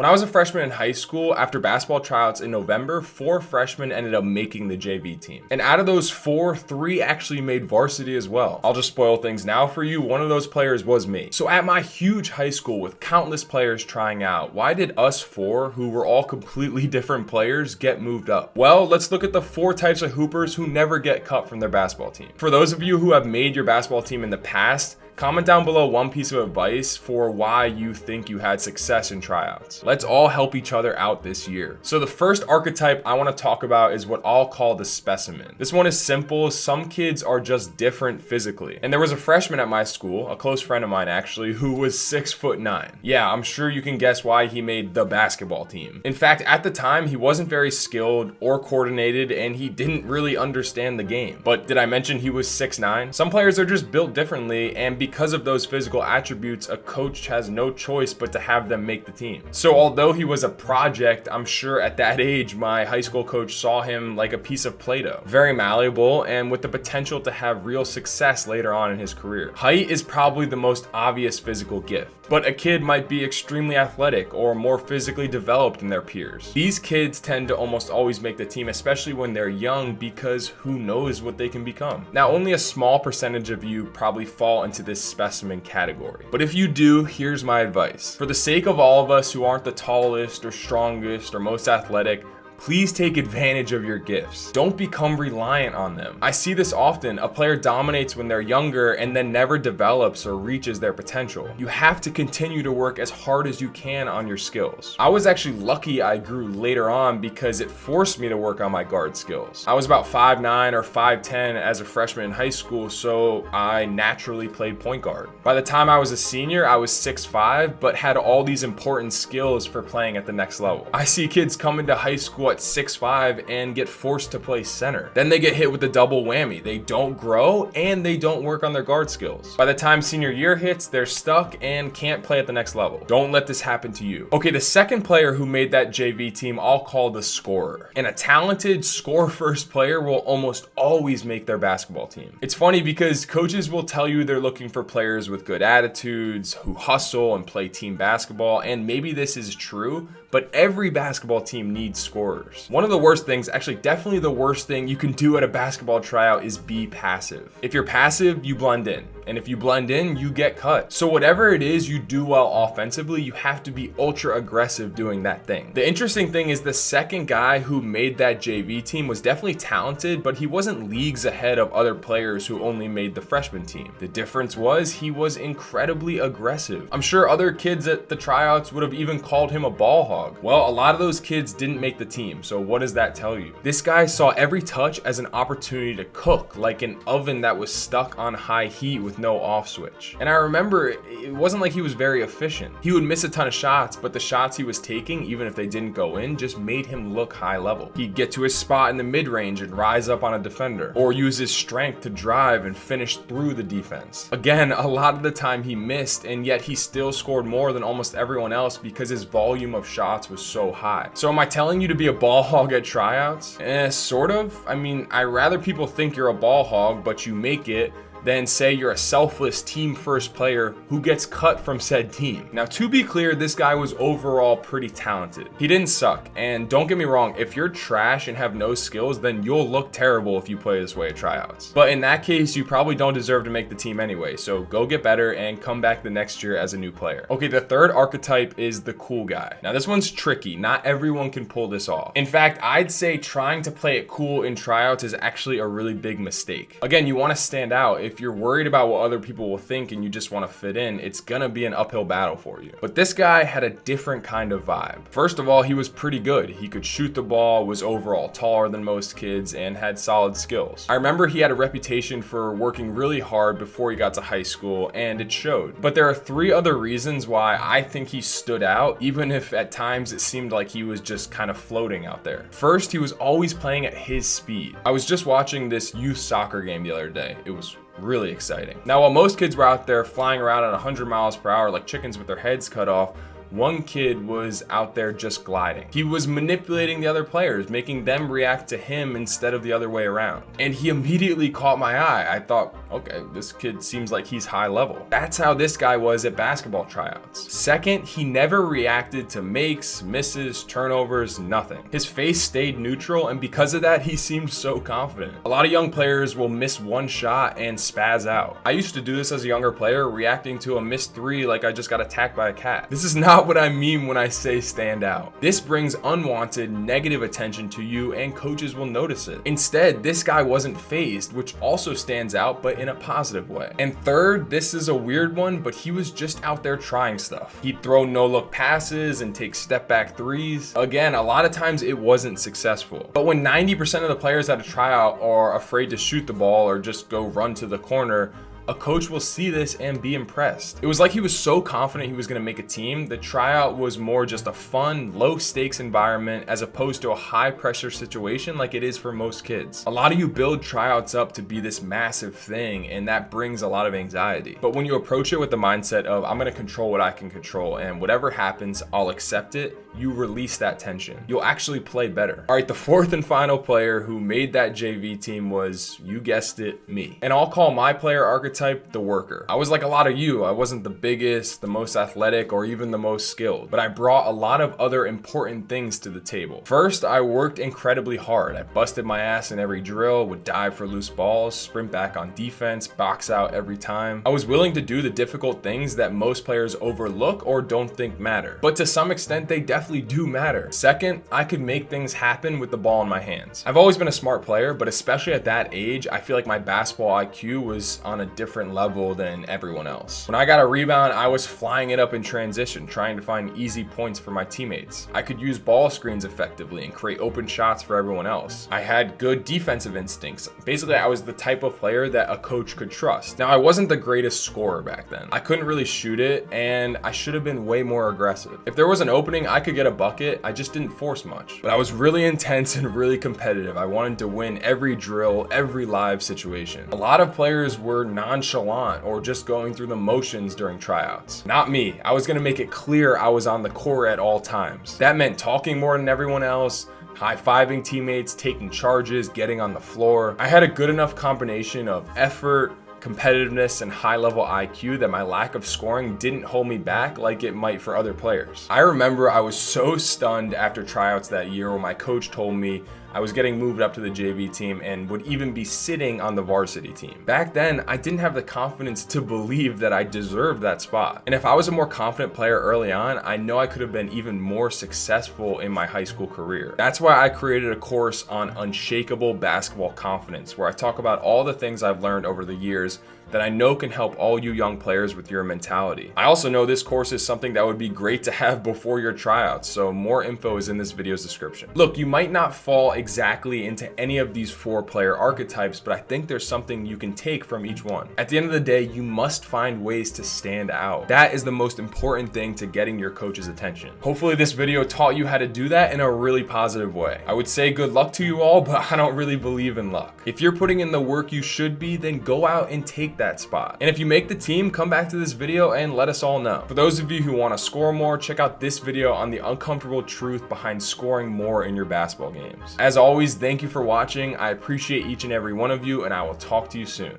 When I was a freshman in high school, after basketball tryouts in November, 4 freshmen ended up making the JV team. And out of those 4, 3 actually made varsity as well. I'll just spoil things now for you. One of those players was me. So at my huge high school with countless players trying out, why did us 4, who were all completely different players, get moved up? Well, let's look at the 4 types of hoopers who never get cut from their basketball team. For those of you who have made your basketball team in the past, comment down below one piece of advice for why you think you had success in tryouts. Let's all help each other out this year. So the first archetype I want to talk about is what I'll call the specimen. This one is simple. Some kids are just different physically. And there was a freshman at my school, a close friend of mine actually, who was 6'9". Yeah, I'm sure you can guess why he made the basketball team. In fact, at the time, he wasn't very skilled or coordinated, and he didn't really understand the game. But did I mention he was 6'9"? Some players are just built differently, and because of those physical attributes, a coach has no choice but to have them make the team. So although he was a project, I'm sure at that age, my high school coach saw him like a piece of Play-Doh. Very malleable and with the potential to have real success later on in his career. Height is probably the most obvious physical gift, but a kid might be extremely athletic or more physically developed than their peers. These kids tend to almost always make the team, especially when they're young, because who knows what they can become. Now, only a small percentage of you probably fall into this specimen category. But if you do, here's my advice. For the sake of all of us who aren't the tallest or strongest or most athletic, please take advantage of your gifts. Don't become reliant on them. I see this often. A player dominates when they're younger and then never develops or reaches their potential. You have to continue to work as hard as you can on your skills. I was actually lucky I grew later on because it forced me to work on my guard skills. I was about 5'9" or 5'10" as a freshman in high school, so I naturally played point guard. By the time I was a senior, I was 6'5", but had all these important skills for playing at the next level. I see kids come into high school at 6'5" and get forced to play center. Then they get hit with the double whammy. They don't grow and they don't work on their guard skills. By the time senior year hits, they're stuck and can't play at the next level. Don't let this happen to you. Okay, the second player who made that JV team I'll call the scorer. And a talented score-first player will almost always make their basketball team. It's funny because coaches will tell you they're looking for players with good attitudes, who hustle and play team basketball, and maybe this is true, but every basketball team needs scorers. One of the worst things, actually definitely the worst thing you can do at a basketball tryout is be passive. If you're passive, you blend in. And if you blend in, you get cut. So whatever it is you do well offensively, you have to be ultra aggressive doing that thing. The interesting thing is the second guy who made that JV team was definitely talented, but he wasn't leagues ahead of other players who only made the freshman team. The difference was he was incredibly aggressive. I'm sure other kids at the tryouts would have even called him a ball hog. Well, a lot of those kids didn't make the team, so what does that tell you? This guy saw every touch as an opportunity to cook, like an oven that was stuck on high heat with no off switch. And I remember it wasn't like he was very efficient. He would miss a ton of shots, but the shots he was taking, even if they didn't go in, just made him look high level. He'd get to his spot in the mid-range and rise up on a defender, or use his strength to drive and finish through the defense. Again, a lot of the time he missed, and yet he still scored more than almost everyone else because his volume of shots was so high. So am I telling you to be a ball hog at tryouts? Sort of. I mean, I'd rather people think you're a ball hog, but you make it, than say you're a selfless team first player who gets cut from said team. Now, to be clear, this guy was overall pretty talented. He didn't suck, and don't get me wrong, if you're trash and have no skills, then you'll look terrible if you play this way at tryouts. But in that case, you probably don't deserve to make the team anyway, so go get better and come back the next year as a new player. Okay, the third archetype is the cool guy. Now, this one's tricky. Not everyone can pull this off. In fact, I'd say trying to play it cool in tryouts is actually a really big mistake. Again, you want to stand out. If you're worried about what other people will think and you just want to fit in, it's gonna be an uphill battle for you. But this guy had a different kind of vibe. First of all, he was pretty good. He could shoot the ball, was overall taller than most kids, and had solid skills. I remember he had a reputation for working really hard before he got to high school, and it showed. But there are 3 other reasons why I think he stood out, even if at times it seemed like he was just kind of floating out there. First, he was always playing at his speed. I was just watching this youth soccer game the other day. It was really exciting. Now, while most kids were out there flying around at 100 miles per hour like chickens with their heads cut off, one kid was out there just gliding. He was manipulating the other players, making them react to him instead of the other way around. And he immediately caught my eye. I thought, okay, this kid seems like he's high level. That's how this guy was at basketball tryouts. Second, he never reacted to makes, misses, turnovers, nothing. His face stayed neutral, and because of that, he seemed so confident. A lot of young players will miss one shot and spaz out. I used to do this as a younger player, reacting to a missed three like I just got attacked by a cat. This is not what I mean when I say stand out. This brings unwanted negative attention to you, and coaches will notice it. Instead, this guy wasn't fazed, which also stands out, but in a positive way. And third, this is a weird one, but he was just out there trying stuff. He'd throw no-look passes and take step-back threes. Again, a lot of times it wasn't successful. But when 90% of the players at a tryout are afraid to shoot the ball or just go run to the corner, a coach will see this and be impressed. It was like he was so confident he was going to make a team. The tryout was more just a fun, low stakes environment as opposed to a high pressure situation like it is for most kids. A lot of you build tryouts up to be this massive thing, and that brings a lot of anxiety. But when you approach it with the mindset of, I'm going to control what I can control, and whatever happens, I'll accept it, you release that tension. You'll actually play better. All right, the fourth and final player who made that JV team was, you guessed it, me. And I'll call my player archetype the worker. I was like a lot of you. I wasn't the biggest, the most athletic, or even the most skilled, but I brought a lot of other important things to the table. First, I worked incredibly hard. I busted my ass in every drill, would dive for loose balls, sprint back on defense, box out every time. I was willing to do the difficult things that most players overlook or don't think matter, but to some extent, they definitely do matter. Second, I could make things happen with the ball in my hands. I've always been a smart player, but especially at that age, I feel like my basketball IQ was on a different level than everyone else. When I got a rebound, I was flying it up in transition, trying to find easy points for my teammates. I could use ball screens effectively and create open shots for everyone else. I had good defensive instincts. Basically, I was the type of player that a coach could trust. Now, I wasn't the greatest scorer back then. I couldn't really shoot it, and I should have been way more aggressive. If there was an opening, I could get a bucket. I just didn't force much. But I was really intense and really competitive. I wanted to win every drill, every live situation. A lot of players were nonchalant or just going through the motions during tryouts. Not me. I was gonna make it clear I was on the court at all times. That meant talking more than everyone else, high-fiving teammates, taking charges, getting on the floor. I had a good enough combination of effort, competitiveness, and high-level IQ that my lack of scoring didn't hold me back like it might for other players. I remember I was so stunned after tryouts that year when my coach told me I was getting moved up to the JV team and would even be sitting on the varsity team. Back then, I didn't have the confidence to believe that I deserved that spot. And if I was a more confident player early on, I know I could have been even more successful in my high school career. That's why I created a course on Unshakable Basketball Confidence, where I talk about all the things I've learned over the years that I know can help all you young players with your mentality. I also know this course is something that would be great to have before your tryouts, so more info is in this video's description. Look, you might not fall exactly into any of these 4 player archetypes, but I think there's something you can take from each one. At the end of the day, you must find ways to stand out. That is the most important thing to getting your coach's attention. Hopefully this video taught you how to do that in a really positive way. I would say good luck to you all, but I don't really believe in luck. If you're putting in the work you should be, then go out and take that spot. And if you make the team, come back to this video and let us all know. For those of you who want to score more, check out this video on the uncomfortable truth behind scoring more in your basketball games. As always, thank you for watching. I appreciate each and every one of you, and I will talk to you soon.